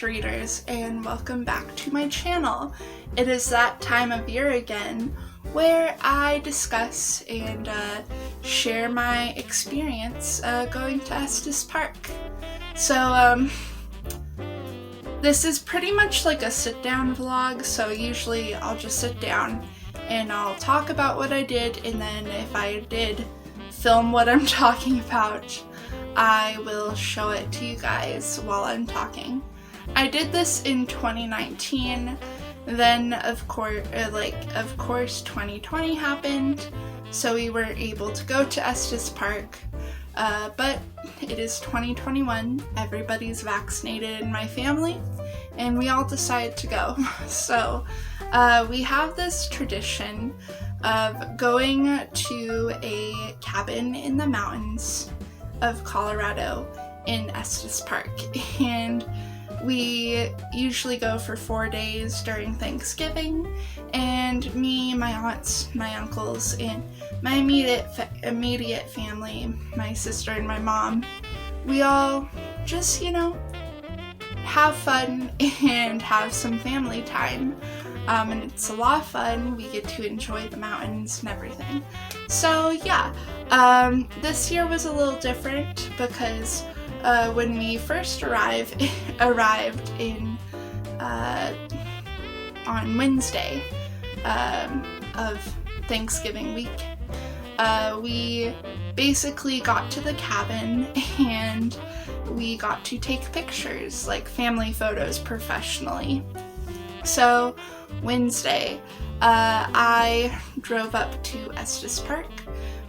trick-or-treaters, and welcome back to my channel. It is that time of year again where I discuss and share my experience going to Estes Park. So this is pretty much like a sit-down vlog, so usually I'll just sit down and I'll talk about what I did, and then if I did film what I'm talking about, I will show it to you guys while I'm talking. I did this in 2019, then of course 2020 happened, so we were able to go to Estes Park, but it is 2021, everybody's vaccinated in my family, and we all decided to go. So we have this tradition of going to a cabin in the mountains of Colorado in Estes Park, and we usually go for 4 days during Thanksgiving, and me, my aunts, my uncles, and my immediate family, my sister and my mom, we all just, have fun and have some family time. And it's a lot of fun. We get to enjoy the mountains and everything. So yeah, this year was a little different because when we first arrived in on Wednesday of Thanksgiving week, we basically got to the cabin and we got to take pictures, like family photos, professionally. So Wednesday, I drove up to Estes Park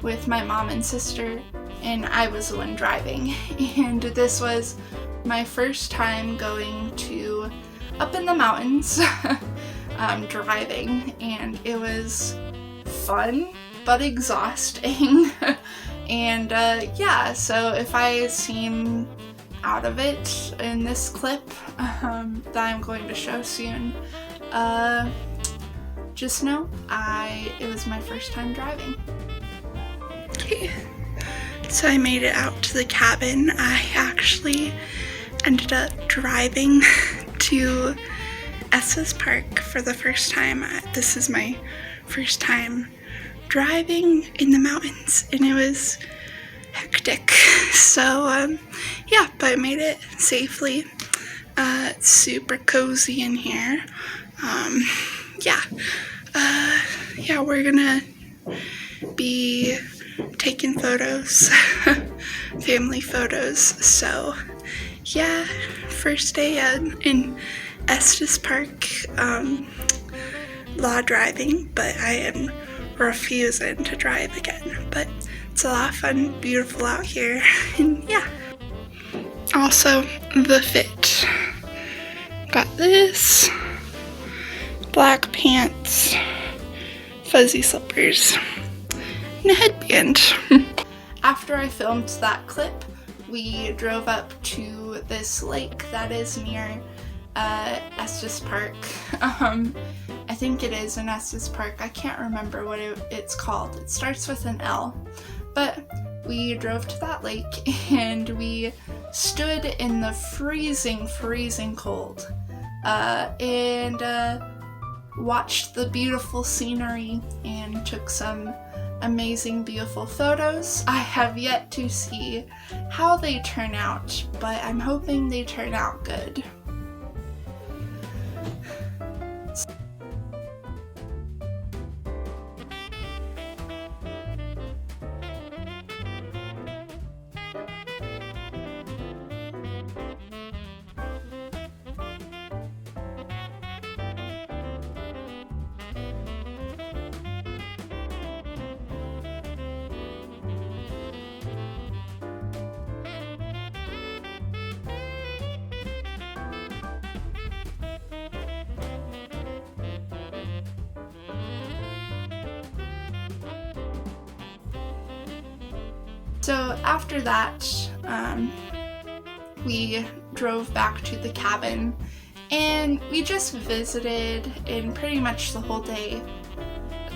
with my mom and sister, and I was the one driving. And this was my first time going to up in the mountains driving, and it was fun but exhausting. And yeah, so if I seem out of it in this clip that I'm going to show soon, just know it was my first time driving. Okay, so I made it out to the cabin. I actually ended up driving to Estes Park for the first time. This is my first time driving in the mountains, and it was hectic. So yeah, but I made it safely. It's super cozy in here. Yeah, we're gonna be taking photos, family photos. So yeah, first day in Estes Park. Law driving, but I am refusing to drive again. But it's a lot of fun, beautiful out here, and yeah. Also, the fit. Got this, black pants, fuzzy slippers, and a headband. After I filmed that clip, we drove up to this lake that is near Estes Park. I think it is in Estes Park. I can't remember what it's called. It starts with an L. But we drove to that lake and we stood in the freezing cold and watched the beautiful scenery and took some amazing, beautiful photos. I have yet to see how they turn out, but I'm hoping they turn out good. So after that, we drove back to the cabin and we just visited, and pretty much the whole day,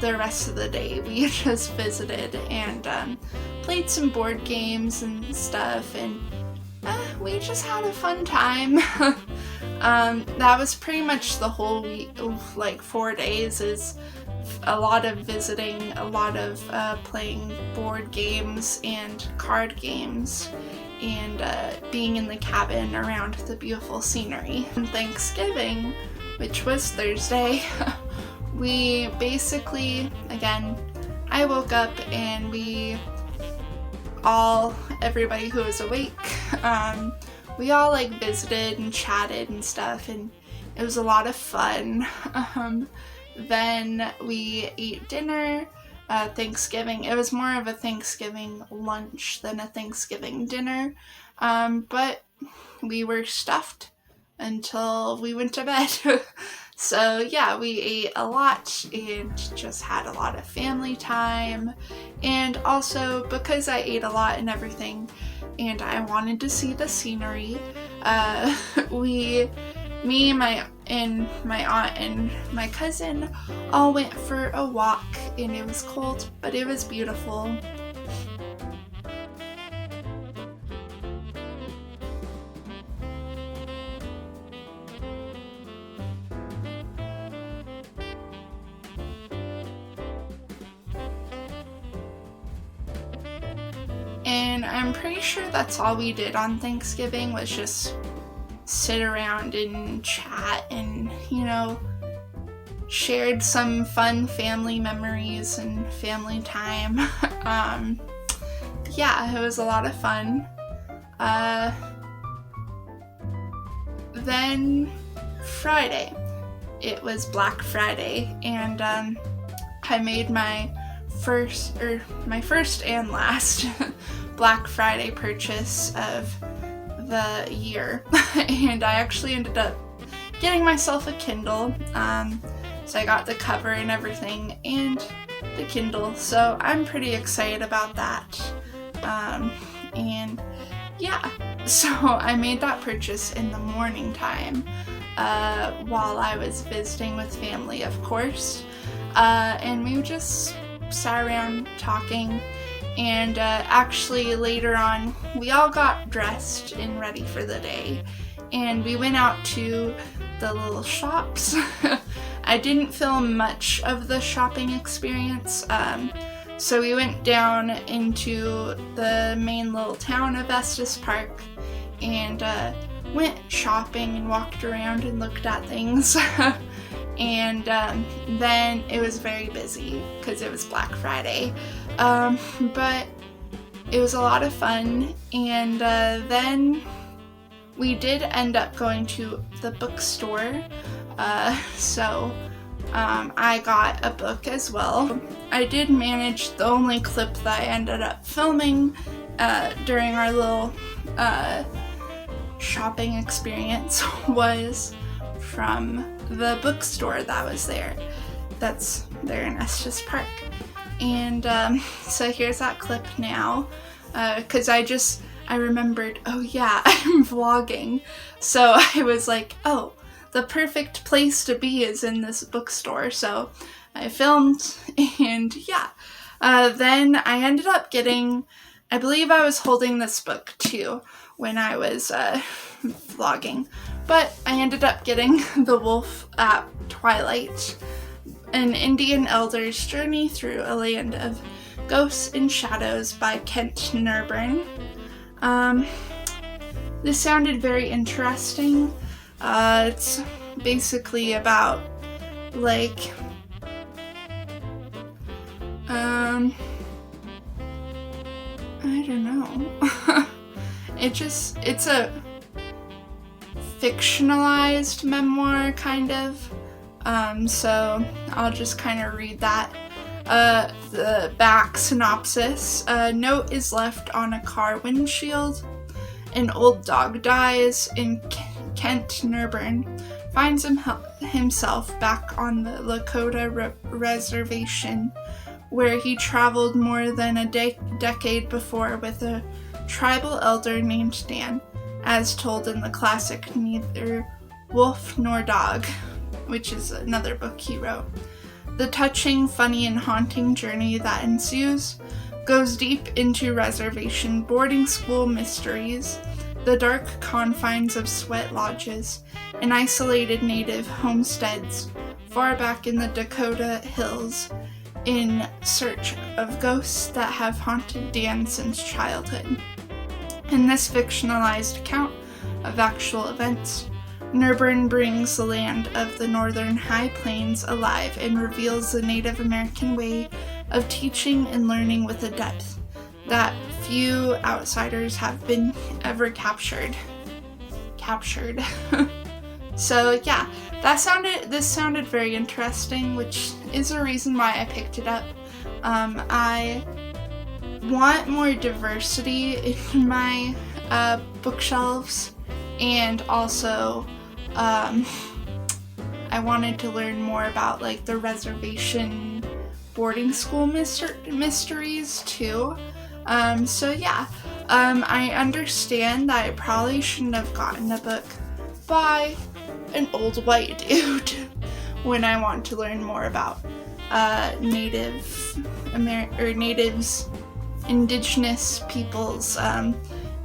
the rest of the day, we just visited and played some board games and stuff, and we just had a fun time. That was pretty much the whole week, like 4 days, is a lot of visiting, a lot of playing board games and card games, and being in the cabin around the beautiful scenery. On Thanksgiving, which was Thursday, we basically, again, I woke up and everybody who was awake, we all like visited and chatted and stuff, and it was a lot of fun. Then we ate dinner. Thanksgiving, it was more of a Thanksgiving lunch than a Thanksgiving dinner, but we were stuffed until we went to bed. So yeah, we ate a lot and just had a lot of family time. And also, because I ate a lot and everything, and I wanted to see the scenery, me, my aunt, and my cousin all went for a walk, and it was cold, but it was beautiful. And I'm pretty sure that's all we did on Thanksgiving, was just sit around and chat and, shared some fun family memories and family time. Yeah, it was a lot of fun. Then Friday, it was Black Friday, and I made my first and last Black Friday purchase of the year. And I actually ended up getting myself a Kindle, so I got the cover and everything and the Kindle, so I'm pretty excited about that. And yeah, so I made that purchase in the morning time, while I was visiting with family, of course, and we just sat around talking. And actually later on, we all got dressed and ready for the day, and we went out to the little shops. I didn't film much of the shopping experience, so we went down into the main little town of Estes Park and went shopping and walked around and looked at things. And then it was very busy because it was Black Friday. But it was a lot of fun, and then we did end up going to the bookstore, so I got a book as well. I did manage, the only clip that I ended up filming during our little shopping experience was from the bookstore that was there. That's there in Estes Park. And so here's that clip now, because I remembered, oh yeah, I'm vlogging. So I was like, oh, the perfect place to be is in this bookstore. So I filmed, and yeah. Then I ended up getting, I believe I was holding this book too when I was vlogging, but I ended up getting The Wolf at Twilight, an Indian elder's journey through a land of ghosts and shadows by Kent Nerburn. This sounded very interesting. It's basically about, like, I don't know. It's a fictionalized memoir, kind of. So I'll just kind of read that. The back synopsis. A note is left on a car windshield. An old dog dies, and Kent Nerburn finds himself back on the Lakota reservation, where he traveled more than a decade before with a tribal elder named Dan, as told in the classic Neither Wolf Nor Dog, which is another book he wrote. The touching, funny, and haunting journey that ensues goes deep into reservation boarding school mysteries the dark confines of sweat lodges and isolated native homesteads far back in the Dakota hills in search of ghosts that have haunted Dan since childhood. In this fictionalized account of actual events, Nurburn brings the land of the northern high plains alive and reveals the Native American way of teaching and learning with a depth that few outsiders have been ever captured. So yeah, this sounded very interesting, which is a reason why I picked it up. I want more diversity in my bookshelves, and also I wanted to learn more about like the reservation boarding school mysteries too. So yeah, I understand that I probably shouldn't have gotten a book by an old white dude when I want to learn more about indigenous people's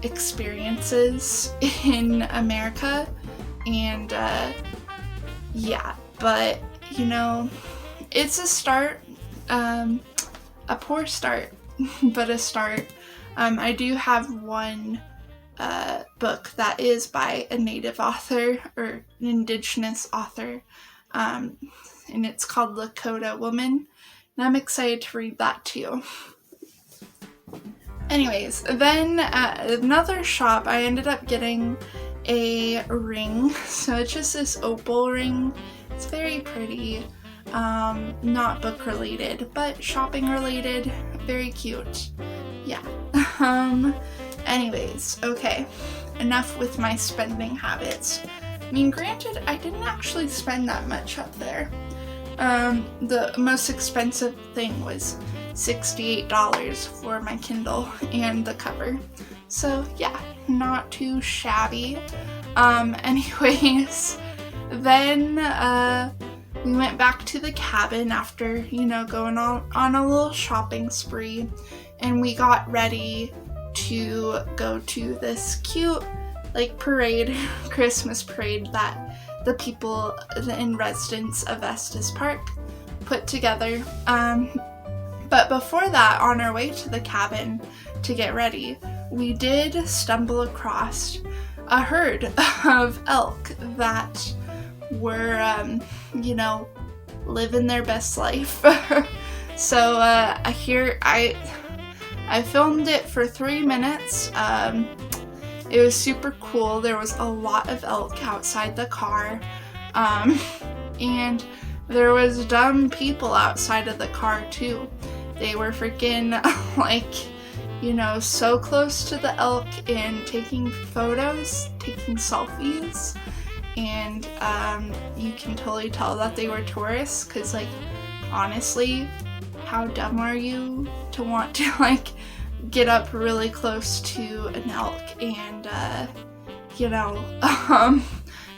experiences in America. And yeah, but you know, it's a start, a poor start, but a start. I do have one book that is by a native author or an indigenous author, and it's called Lakota Woman, and I'm excited to read that too. Anyways, then at another shop I ended up getting a ring. So it's just this opal ring. It's very pretty. Not book related, but shopping related. Very cute. Yeah. Anyways, okay. Enough with my spending habits. I mean, granted, I didn't actually spend that much up there. The most expensive thing was $68 for my Kindle and the cover. So yeah, not too shabby. Anyways, then we went back to the cabin after, you know, going on a little shopping spree, and we got ready to go to this cute like parade, Christmas parade that the people in residence of Estes Park put together. But before that, on our way to the cabin to get ready, we did stumble across a herd of elk that were, you know, living their best life. So I filmed it for 3 minutes. It was super cool. There was a lot of elk outside the car, and there was dumb people outside of the car too. They were freaking like, you know, so close to the elk and taking photos, taking selfies, and you can totally tell that they were tourists, because like, honestly, how dumb are you to want to like get up really close to an elk and you know,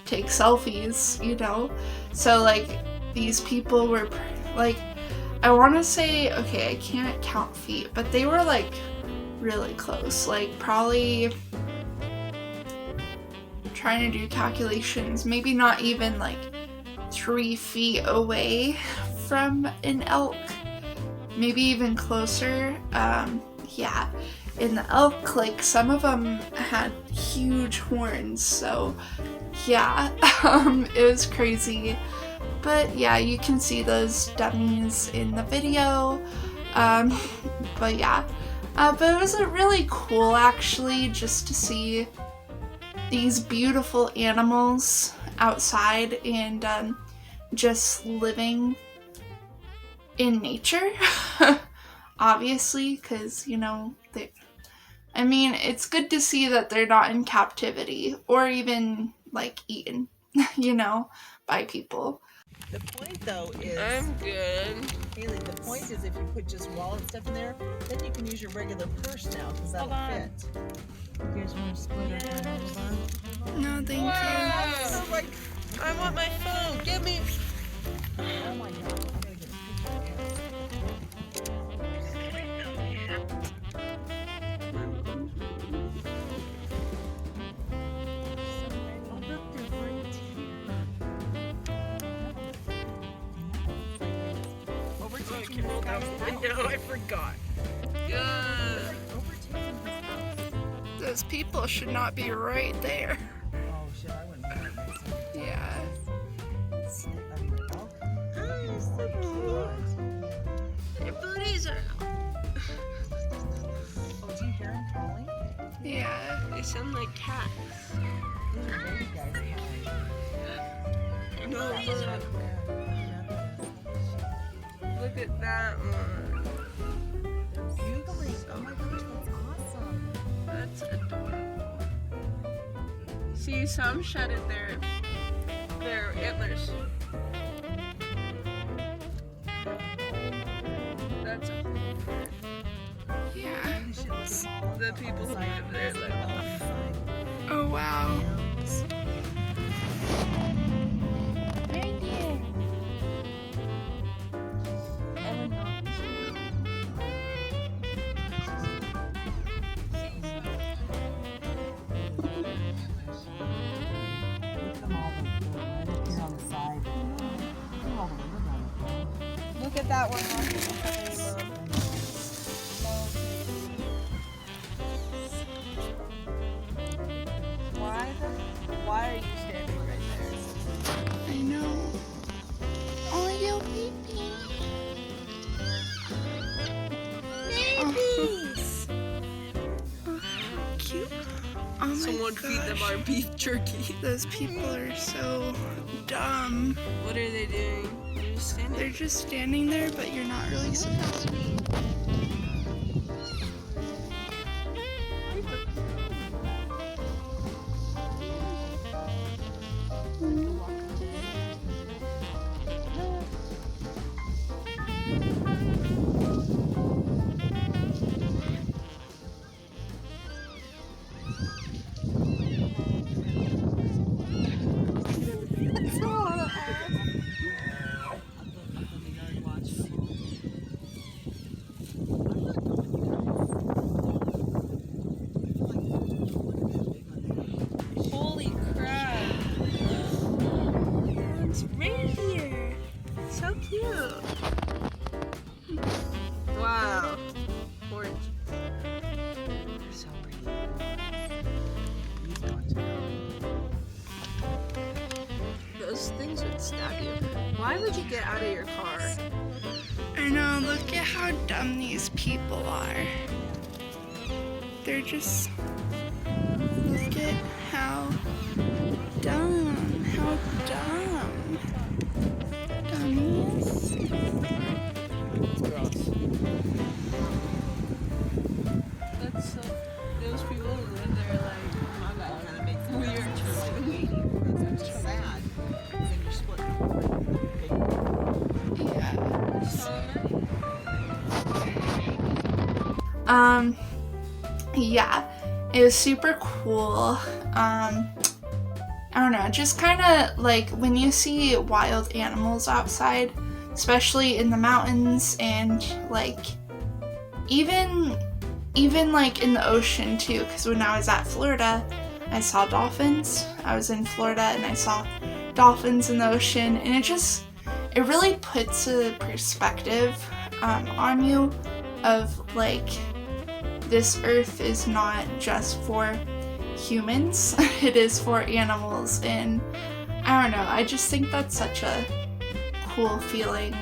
take selfies, you know? So like, these people were like, I want to say, okay, I can't count feet, but they were like really close, like probably, trying to do calculations, maybe not even like 3 feet away from an elk, maybe even closer. Yeah, and the elk, like some of them had huge horns, so yeah, it was crazy. But yeah, you can see those dummies in the video. But yeah, but it was really cool actually, just to see these beautiful animals outside and just living in nature. Obviously, because, you know, I mean, it's good to see that they're not in captivity or even like eaten, you know, by people. The point though is, I'm good. Haley, the point is if you put just wallet stuff in there, then you can use your regular purse now, because that'll fit. You guys want to split it down a little bit? No, thank you. Wow. Oh, like, I want my phone. Give me. oh my god, I gotta get a picture. Oh, I can roll down the window. I forgot. Yeah. Overtaking his house. Those people should not be right there. Oh shit, I wouldn't do that next time. Yeah. I mean, oh, he's so cute. Your booties are out. Oh, do you hear him calling? Yeah. They sound like cats. These are baby guys calling. No, That's look. not fair. Look at that one. They're bugling. Oh my gosh, that's awesome. That's adorable. See, some shedded their antlers. That's Yeah. You should look them all the up people on who the side. live there. They're all inside. Oh wow. Look at that one. Why are you standing right there? I know. Oh, you baby. Babies! Oh, how cute. Oh my Someone feed them gosh. our beef jerky. Those people are so dumb. What are they doing? They're just standing. They're just standing there, but you're not really supposed to be. Holy crap. It's reindeer. So cute. Wow. Orange. They're so pretty. Those things would stab you. Why would you get out of your car? I know, look at how dumb these people are. They're just. Look at how dumb. How dumb. Dummies. It's gross. That's so. Those people who live there, like, oh my god, Kind of makes it weird. It's sad. Then you're split. Yeah. So Yeah, it was super cool. I don't know, just kind of like when you see wild animals outside, especially in the mountains and like even like in the ocean too, because when I was at Florida, I saw dolphins. I was in Florida and I saw dolphins in the ocean, and it really puts a perspective on you of like, this earth is not just for humans, it is for animals, and I don't know, I just think that's such a cool feeling.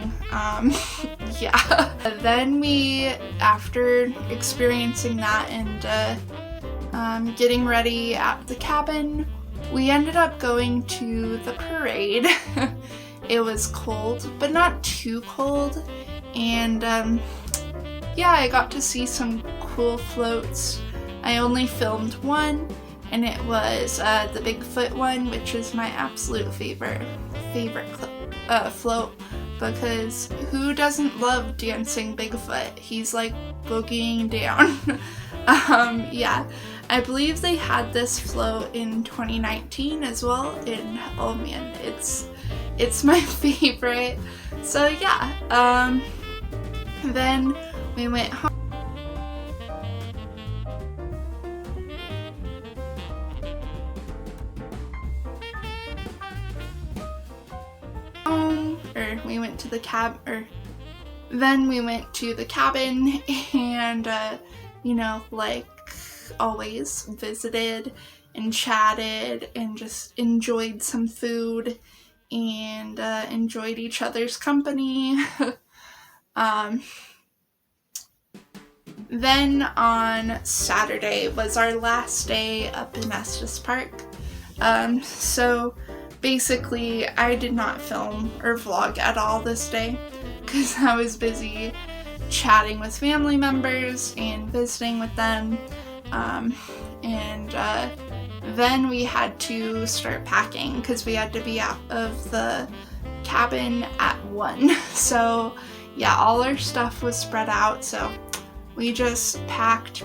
Yeah. Then we, after experiencing that and getting ready at the cabin, we ended up going to the parade. It was cold, but not too cold, and yeah, I got to see some cool floats. I only filmed one, and it was the Bigfoot one, which is my absolute favorite float, because who doesn't love dancing Bigfoot? He's like boogieing down. Yeah, I believe they had this float in 2019 as well, and oh man, it's my favorite. So yeah, then we went home. We went to the Then we went to the cabin and, like always, visited and chatted and just enjoyed some food and enjoyed each other's company. um, Then on Saturday was our last day up in Estes Park. So basically, I did not film or vlog at all this day because I was busy chatting with family members and visiting with them. Then we had to start packing because we had to be out of the cabin at 1. So yeah, all our stuff was spread out, so we just packed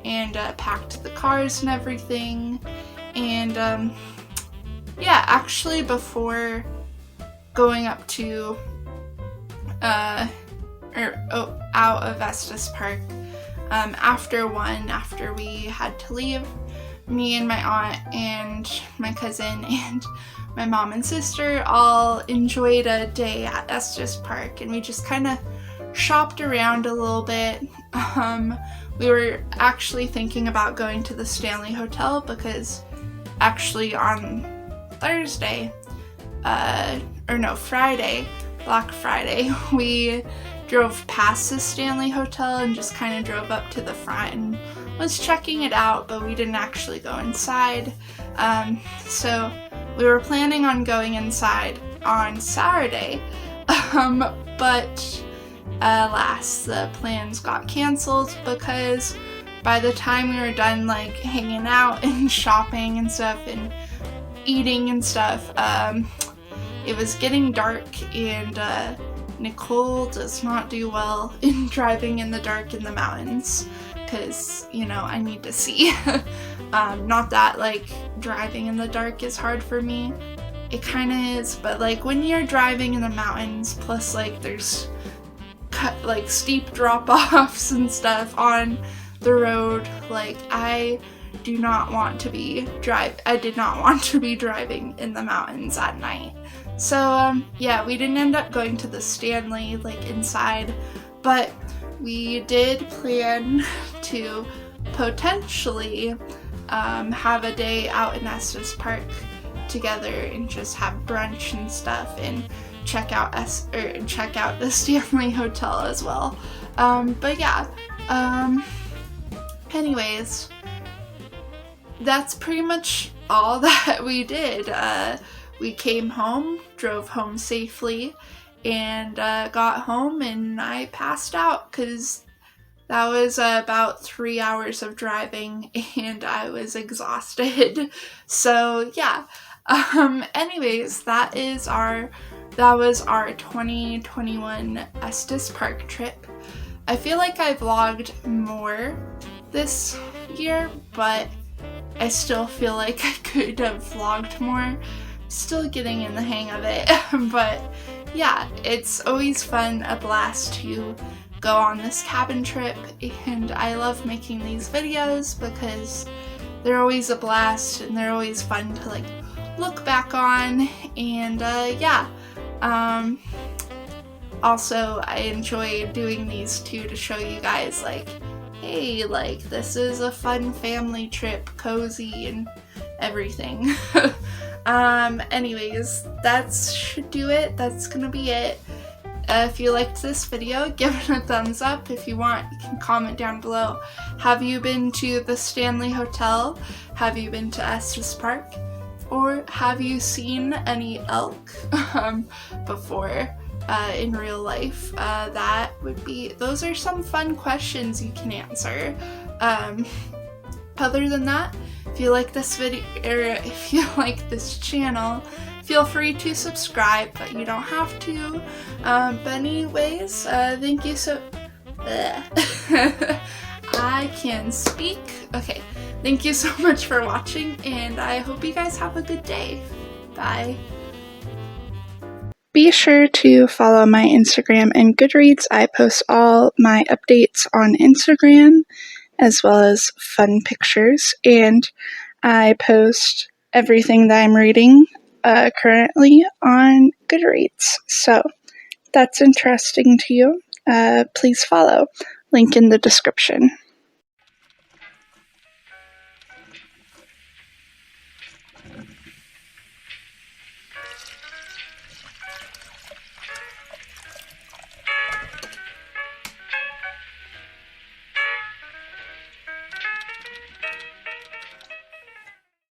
and packed the cars and everything. And actually before going up to out of Estes Park, after we had to leave, me and my aunt and my cousin and my mom and sister all enjoyed a day at Estes Park, and we just kind of shopped around a little bit. We were actually thinking about going to the Stanley Hotel because actually on Friday, Black Friday, we drove past the Stanley Hotel and just kind of drove up to the front and was checking it out, but we didn't actually go inside. So we were planning on going inside on Saturday, but alas, the plans got canceled because by the time we were done like hanging out and shopping and stuff and eating and stuff, it was getting dark, and Nicole does not do well in driving in the dark in the mountains because, I need to see. Not that like driving in the dark is hard for me. It kind of is, but like when you're driving in the mountains, plus like there's steep drop-offs and stuff on the road, like I did not want to be driving in the mountains at night. So we didn't end up going to the Stanley like inside, but we did plan to potentially have a day out in Estes Park together and just have brunch and stuff and check out the Stanley Hotel as well. Anyways, that's pretty much all that we did. We came home, drove home safely, and got home, and I passed out because that was about 3 hours of driving, and I was exhausted. So yeah. Anyways, that was our 2021 Estes Park trip. I feel like I vlogged more this year, but I still feel like I could have vlogged more. Still getting in the hang of it. But yeah, it's always fun, a blast to go on this cabin trip, and I love making these videos because they're always a blast and they're always fun to like look back on. And also I enjoy doing these too to show you guys like, hey, like this is a fun family trip, cozy and everything. Anyways, that should do it. That's gonna be it. If you liked this video, give it a thumbs up. If you want, you can comment down below. Have you been to the Stanley Hotel? Have you been to Estes Park? Or have you seen any elk before in real life? Those are some fun questions you can answer. Other than that, if you like this video, or if you like this channel, feel free to subscribe, but you don't have to. But anyways, thank you so... I can speak. Okay, thank you so much for watching, and I hope you guys have a good day. Bye. Be sure to follow my Instagram and Goodreads. I post all my updates on Instagram, as well as fun pictures, and I post everything that I'm reading currently on Goodreads. So that's interesting to you, please follow. Link in the description.